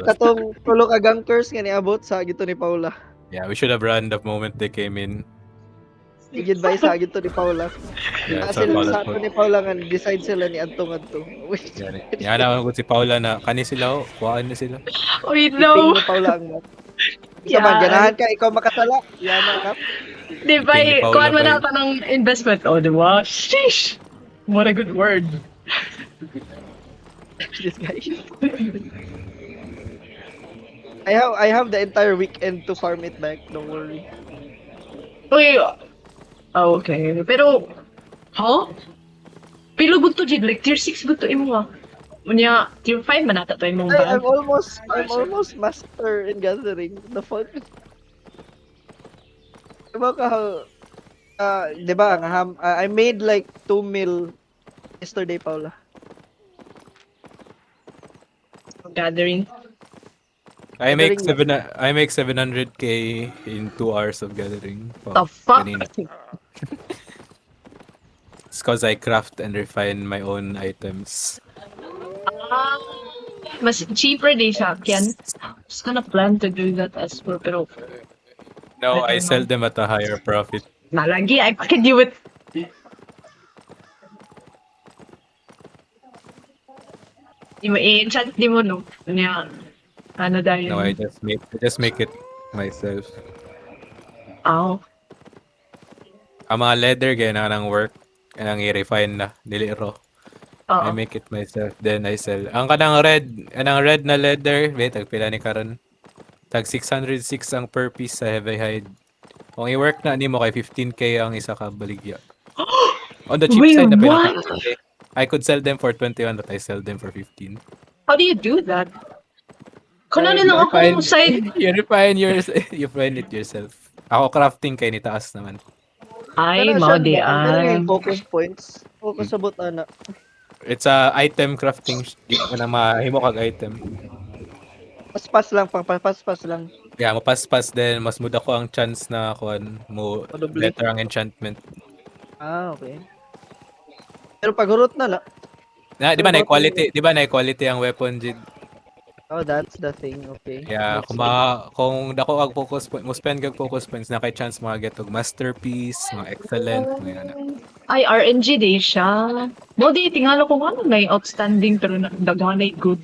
Katong tulog agang curse nga niabot sa gito ni Paula.
Yeah, we should have run the moment they came in.
Igid bay sa gito ni Paula.
Yeah,
Kasi
so Paula
sa ato ni Paula nga decide sila ni Antong Adto.
Yan naman ko si Paula na kani sila, kuhaan na sila.
wait,
Iping
no.
ni Paula ang mat.
Yeah.
Isa man, ganahan ka, ikaw makatala. Yama ka.
Di ba,
Iping ni Paula
kuhan mo
ba
na
yun?
ako ng investment. Oh, di ba? Sheesh! What a good word.
This guy. I have the entire weekend to farm it back. Don't worry.
Uy, okay. Pero, huh? Pilo good to jid, like tier 6 good to imo nga. Unya, tier 5 man ata to imong
I'm
bag.
almost master in gathering. The fuck? Diba ka, diba, I made like 2 mil yesterday, Paula.
Gathering.
I make
Gathering
700k in 2 hours of gathering.
The fuck?
Kanina. It's cause I craft and refine my own items.
Ah, mas cheaper din sa akin. Just gonna plan to do that as well, pero
No,
I
I
don't
sell
know.
them at a higher profit.
nalagi, I can do it. Di mo i-enchant di mo, no? Unya, ano dahil?
No, I just make it myself.
Oh.
Ang mga leather kaya na ng work, kanang i-refine na, dili raw. I
Oo.
make it myself, then I sell. Ang kanang red na leather, wait, tagpila ni karon. Tag 606 ang per piece sa heavy hide. Kung i-work na ni mo kay 15k ang isa ka baligya. On the cheap
Wait,
side na
what?
15k. I could sell them for 21 but I sell them for 15.
How do you do that? Kano
You
lang
refine-
ako side.
you refine it yourself. Ako crafting kay ni taas naman.
Ay,
Kana
mo
siya,
di
kana
ay.
yung focus points. Focus sa butana.
It's a item crafting. Di ko na mahimo kag item.
Paspas lang, paspas lang.
Yeah, mapaspas din. Mas muda ko ang chance na kuan mo
Madubli.
better ang enchantment.
Ah, okay. Pero pag hurot na la.
Na, di ba na quality ang weapon jid.
Oh, that's the thing. Okay.
Yeah,
Makes
kung dako ag focus point, mo spend kag focus points na kay chance mga get og masterpiece, mga excellent, mga ana.
Ay, RNG di siya. Mo di, tingala ko ano na yung outstanding pero daganay good.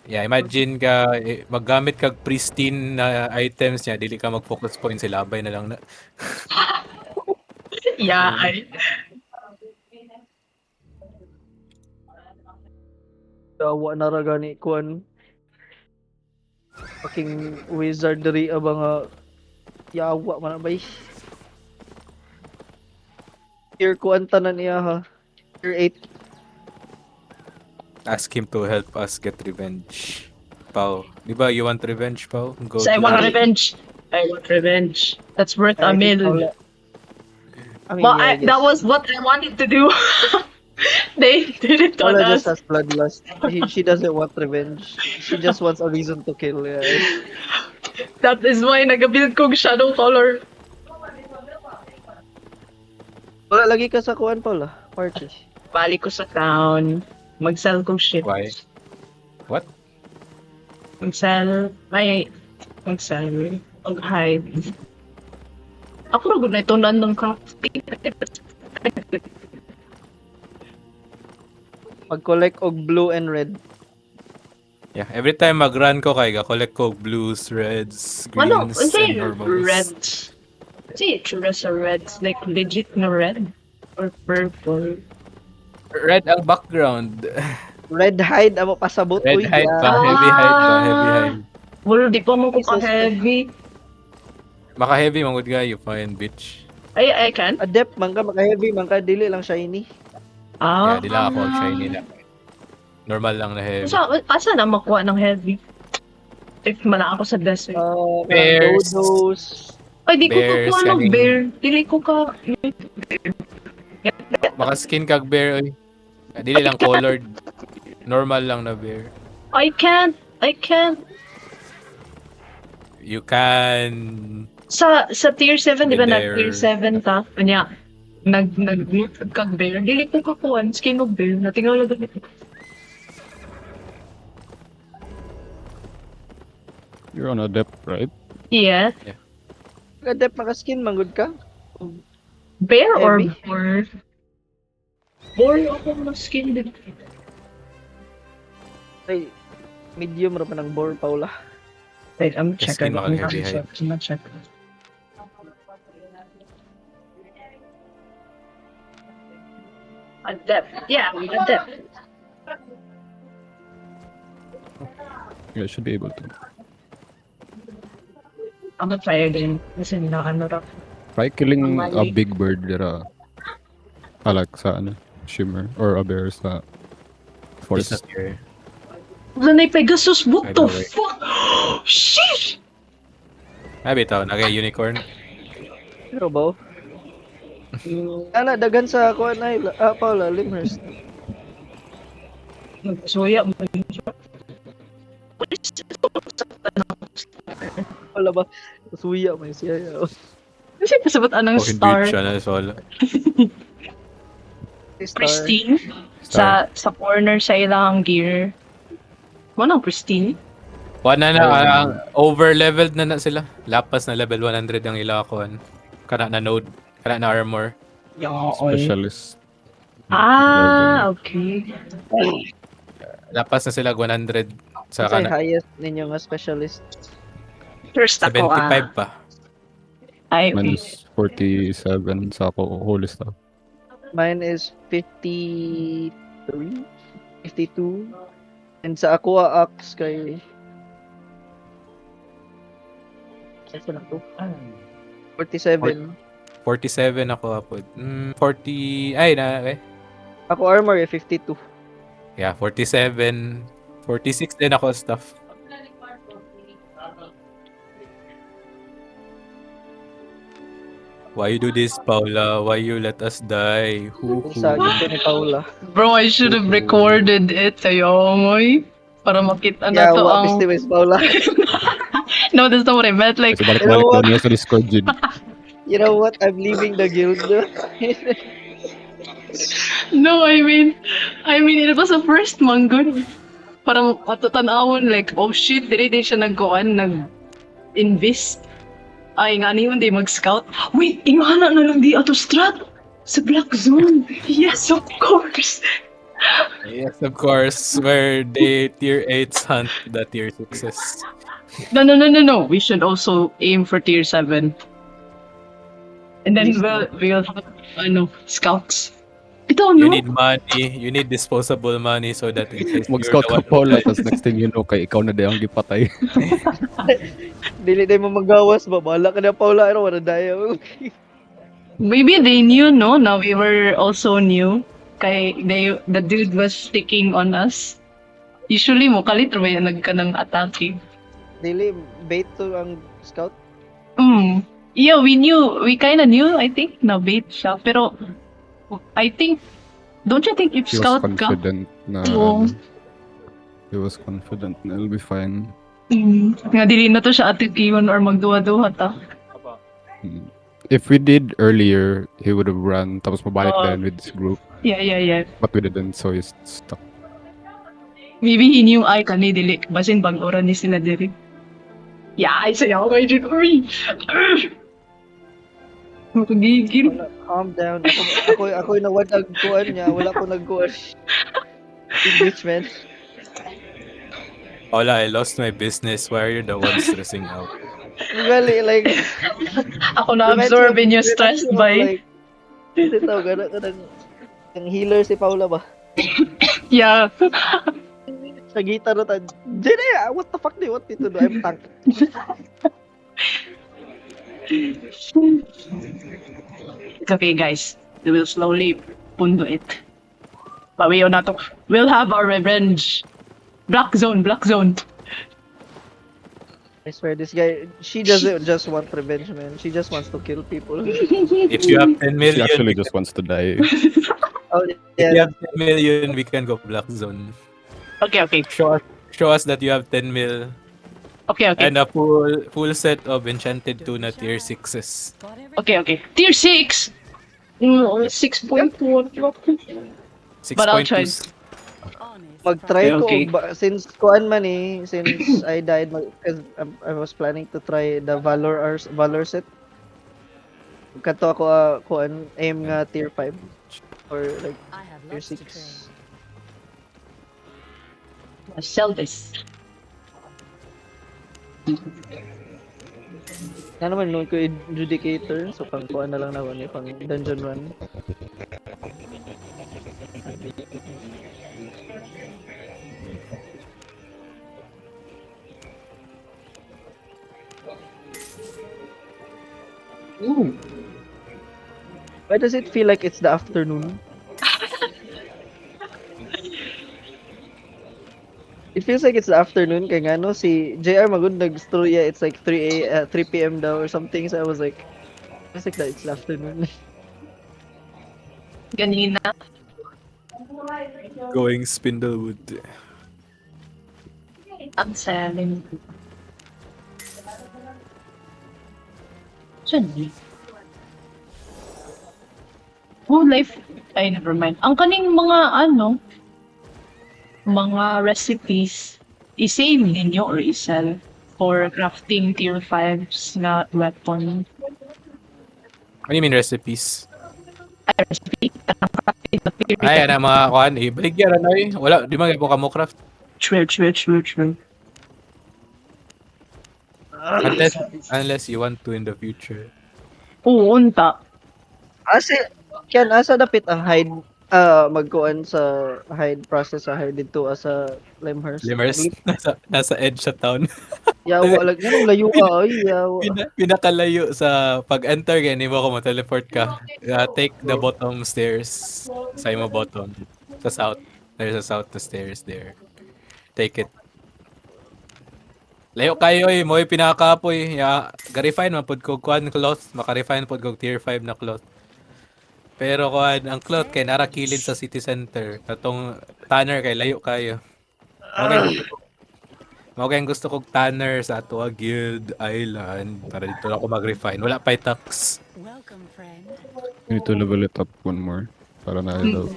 Yeah, imagine ka maggamit kag pristine na items niya, dili ka mag-focus points, ilabay na lang na.
Yeah, ay.
Yawa na ra gani kuan. Fucking wizardry abang yawa man bay. Tier kuan tanan niya ha. Tier 8.
Ask him to help us get revenge. Pao, di ba you want revenge, Pao? Go
So I
to
want
the-
revenge. I want revenge. That's worth a mil.
I mean,
Well,
yeah, I
that
guess.
was what I wanted to do. They did it on
Paula
us.
just has bloodlust. She doesn't want revenge. She just wants a reason to kill. Yeah.
That is why nag-build kong shadow color.
Wala lagi ka sa kuan Paula. Party.
Balik ko sa town. Mag-sell kong shit.
Why? What?
Mag-sell. Mag-sell. Mag-hide. Ako na good na ito ng crafting.
Mag-collect og blue and red.
Yeah, every time mag-run ko kay ga collect ko blues, reds,
Ano?
greens,
Ano
and
yung
normals.
red? See, itsura sa reds, like legit na red or purple.
Red ang background.
Red hide amo pasabot
Red
uy
hide
ya.
ba? Heavy hide ba? Heavy hide.
Wala, di pa mo ko
Jesus
ka-heavy.
Maka heavy mangod ka, you fine bitch.
I can?
Adept man ka maka heavy man ka dili lang shiny.
Ah.
Yeah, di lang ako shiny na. Normal lang na heavy.
Asa na makuha ng heavy? If mala ako sa desert.
Bears.
Dodos.
Ay, di ko
bears,
kakuha ng
kaning-
bear. Dili ko ka...
Maka skin kag bear oy. Dili lang colored. Normal lang na bear.
I can't.
You can
Sa tier 7, di ba
Bear.
tier 7 ta? Kanya, nag-loot kag bear. Dili ko kakuha ng skin of bear. Natingala lang ito.
You're on adept, right?
Yeah.
Adept maka skin man gud ka.
Bear or
Heavy.
boar? Boar ako ng skin din.
Ay, medium ra man ang bore Paula.
Wait, I'm
Yes,
checking.
skin maka heavy hide.
I'm not checking. Adept. Yeah, adept.
You should be able to.
I'm gonna try again. Kasi ano ra.
Try killing a
Mali.
big bird dira. Like sa ano, shimmer or a bear sa
It's
forest.
not here.
Wala na yung Pegasus. What
By
the
the way.
fuck? Sheesh!
Ah, bitaw, naka-unicorn.
Pero ba? Ana dagan sa kuan ay Paula Limhurst.
Suya.
Wala ba? Suya may siya.
Kasi pasabot anong
Fucking
star.
bitch siya na solo.
Star.
Pristine. Sa corner sa ilang gear. Ano pristine?
Wala na, over-leveled na sila. Lapas na level 100 ang ilakuan. Kana na node, kana na armor.
Specialist.
Ah, okay.
Lapas na sila 100 sa
Sa
kana.
highest ninyo nga specialist.
First ako
75 pa.
Ay,
Mine
okay.
is 47 sa ako holy stuff.
Mine is 53, 52. And sa Aqua Ox kay Kasi na to. 47.
47 ako apod. 40, ay na, eh.
Ako armor 52.
Yeah, 47. 46 din ako stuff. Why you do this, Paula? Why you let us die?
Sa gito ni Paula.
Bro, I should have recorded it. Ayoy. Para makita na
Yeah,
to
wa
ang...
Miss Paula.
No, that's not what I meant. Like,
Kasi balik
You know
daw
what?
niya sa Discord, Jid.
You know what? I'm leaving the guild.
no, I mean, it was the first manggod. Parang matutanawon, like, oh shit, dili din siya nag-invest. Ay, nga niyon di mag-scout. Wait, ingana na lang di ato strat. Sa Black Zone. Yes, of course.
Yes, of course. Where the tier 8s hunt the tier 6s.
No. We should also aim for tier 7. And then we'll have, scouts. Ito,
You
no?
need money. You need disposable money so that in case
Mag-scout
you're
ka
the one-
Paula, tapos next thing you know, kay ikaw na dayang gipatay.
Dili day mo magawas ba? Bahala ka na Paula. Ano, wala daya.
Maybe they knew, no? Now we were also new. Kay the dude was sticking on us. Usually mo kalit may nagkanang attacking.
Dili, bait to ang scout.
Yeah, we kind of knew, I think, na bait siya. Pero, I think, don't you think if
He was
scout ka?
confident na...
Oo.
He was confident na it'll be fine.
Nga dili na to siya atikiwan or magduwa-duwa ta.
Mm. If we did earlier, he would have run, tapos mabalik
Oo.
din with this group.
Yeah.
But we didn't, so he's stuck.
Maybe he knew ay kani dili. Basin bag-ora ni sila diri. Yeah, I say ako kay Jikoy. Magigil.
Calm down. Ako yung nawad nagkuhan niya. Wala ko nagkuhan. Big bitch, man.
Paula, I lost my business. Why are you the one stressing out?
Ugali, like,
Ako na-absorb in yung stress
reminds me of,
by.
like, kasi tao, ganang, ang healer si Paula ba?
Yeah.
Sa guitar no, Jene, what the fuck do you want me to do? I'm tank.
It's okay, guys. We will slowly pundo it. But we na to. We'll have our revenge. Black zone, black zone.
I swear, this guy, she doesn't just want revenge, man. She just wants to kill people.
If you have 10
She
million,
actually just wants to die.
Oh,
if you
yeah.
have 10 million, we can go black zone.
Okay, okay.
Show us that you have 10 mil
Okay, okay.
and a full set of enchanted tuna tier 6s.
Okay, okay. Tier 6. 6.1. But I'll try.
6.2.
Mag-try ko,
Okay.
since kuan man since I died, because I was planning to try the Valor set. Kato ako, kuan, aim nga tier 5. Or like, tier 6.
I'll sell this.
Na naman nung ko adjudicator, so pang kuan na lang na ako pang dungeon 1.
Ooh.
Why does it feel like it's the afternoon? It feels like it's the afternoon kaya nga no si JR magud nag-storya it's like 3 p.m. daw or something, so I was like it's like that it's the afternoon.
Ganina.
Going Spindlewood.
I'm selling. Saan yun? Oh, life. Ay, never mind. Ang kaning mga mga recipes, i-save ninyo or i-sell for crafting tier 5s na weapon.
What do you mean recipes?
Ay, recipe. Crafting na tier
Ay, ano mga kuhan eh. Baligyan ano eh. Wala, di man po ka mo craft.
True.
Unless you want to in the future.
Oo, unta.
Asa dapit ang hide magkuan sa hide process sa hide dito sa Limehurst.
Limers, nasa edge sa town.
Yawa lang ganun layo ka ay yawa.
Pinakalayo sa pag-enter kaya hindi mo ako ma-teleport ka. Take the bottom stairs. Sa mo bottom. Sa south. There's a south the stairs there. Take it. Layo kayo eh. Mo'y pinakapoy. Ga-refine man pod ko kuan cloth. Maka-refine pod ko tier 5 na cloth. Pero kuan ang cloth kay narakilid sa city center. Tatong tanner kay layo kayo. Okay, gusto kong tanner sa Atua Guild Island para dito ako mag-refine. Wala pa tax.
Welcome, friend.
You need to level it up one more. Para na daw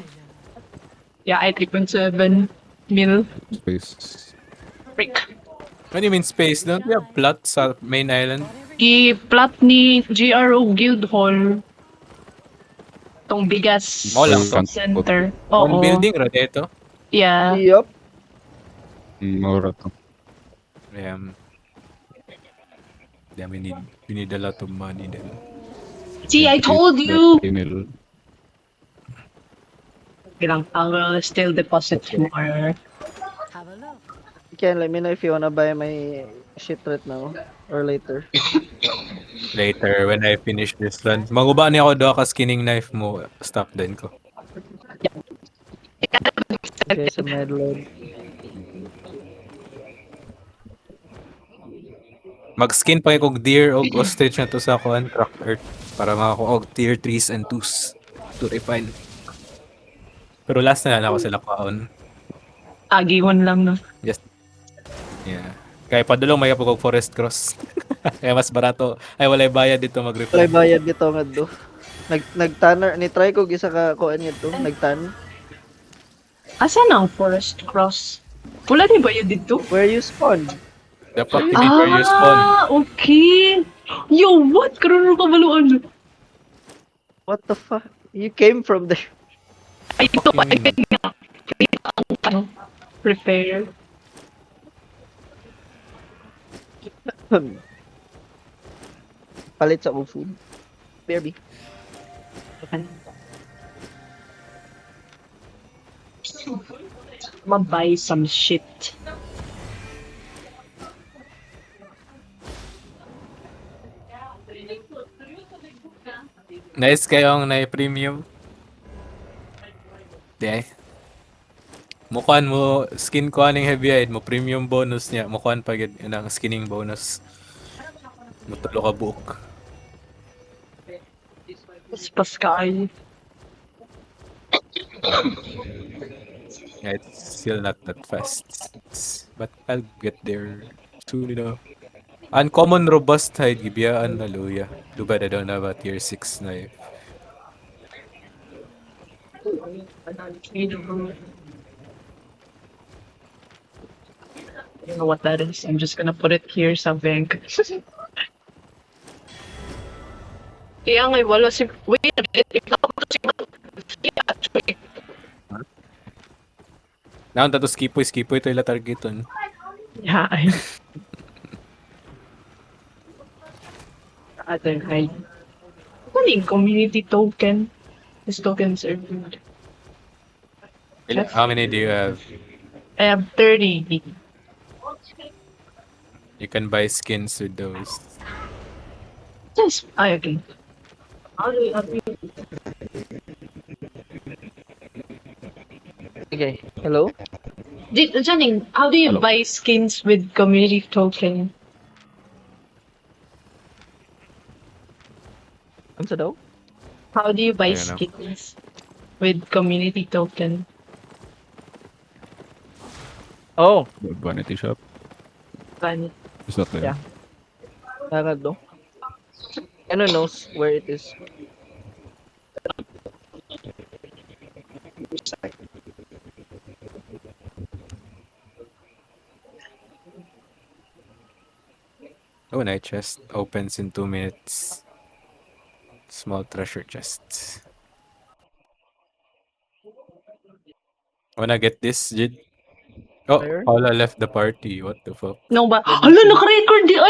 Yeah, I 3.7 mil.
space.
Frick.
What do you mean space? Don't we have plot sa main island?
I-plot ni GRO Guild Hall. Tong bigas
Mall lang to.
center.
On
Oo.
building ra dito.
Yeah.
Yup.
Maura to.
Yeah, we need a lot of money then.
See, I told you.
Email.
Bilang I will still deposit more.
Have a look.
You can let me know if you wanna buy my shit right now or later.
Later when I finish this run. Maguba ni ako do ka skinning knife mo. Stop din ko.
Okay, sa medload.
Mag-skin pa kog deer o ostrich na to sa kuan crack earth para makakuha og tier 3s and 2s to refine. Pero last na lang ako sila kaon.
Agiwan lang no.
Yes. Yeah. Kaya padulong may kapag forest cross. Kaya mas barato. Ay walay bayad dito
Wala
mag-refine.
bayad dito nga do. Nagtanner ni try ko gisa ka kuan nito, nagtan.
Asan ang forest cross? Wala din ba yun dito?
Where you spawn?
Dapat hindi where you spawn.
Okay. Yo, what? Karoon ka baluan.
What the fuck? You came from there.
Ay, ito pa. Ano? Prepare.
Palit sa akong food. BRB.
Okay. I'ma buy some shit.
Nice kayong na-premium. Di. Mukuan mo, skin ko aning heavy hide mo, premium bonus niya. Mukuan pa gid ang skinning bonus. Mutulo ka buok.
Pas kayo.
Yeah, it's still not that fast. But I'll get there soon enough. Uncommon robust hide, gibiyaan na luya. Too bad I don't have a tier 6 knife.
I don't know what that is. I'm just gonna put it here sa bank. Kaya nga, wala si... Wait a minute. Ikaw si... Actually.
Naon tato skipoy ito ila targeton.
Yeah, I... Other hide. Ano yung community token? These tokens are good.
How many do you have?
I have 30.
You can buy skins with those.
Yes. Ay, okay.
Okay. Hello?
Janing, how do you
Hello.
buy skins with community token?
Ano sa daw?
How do you buy
Ayan na.
skins with community token?
Oh,
Vanity shop.
Ban-
It's not there.
Yeah. Nakakad no? Ano knows where it is?
Oh, night chest opens in 2 minutes. Small treasure chest. Wanna get this, Jid? Oh,
Where?
Paula left the party. What the fuck?
No ba?
Let me
Hala,
see.
naka-record di ay!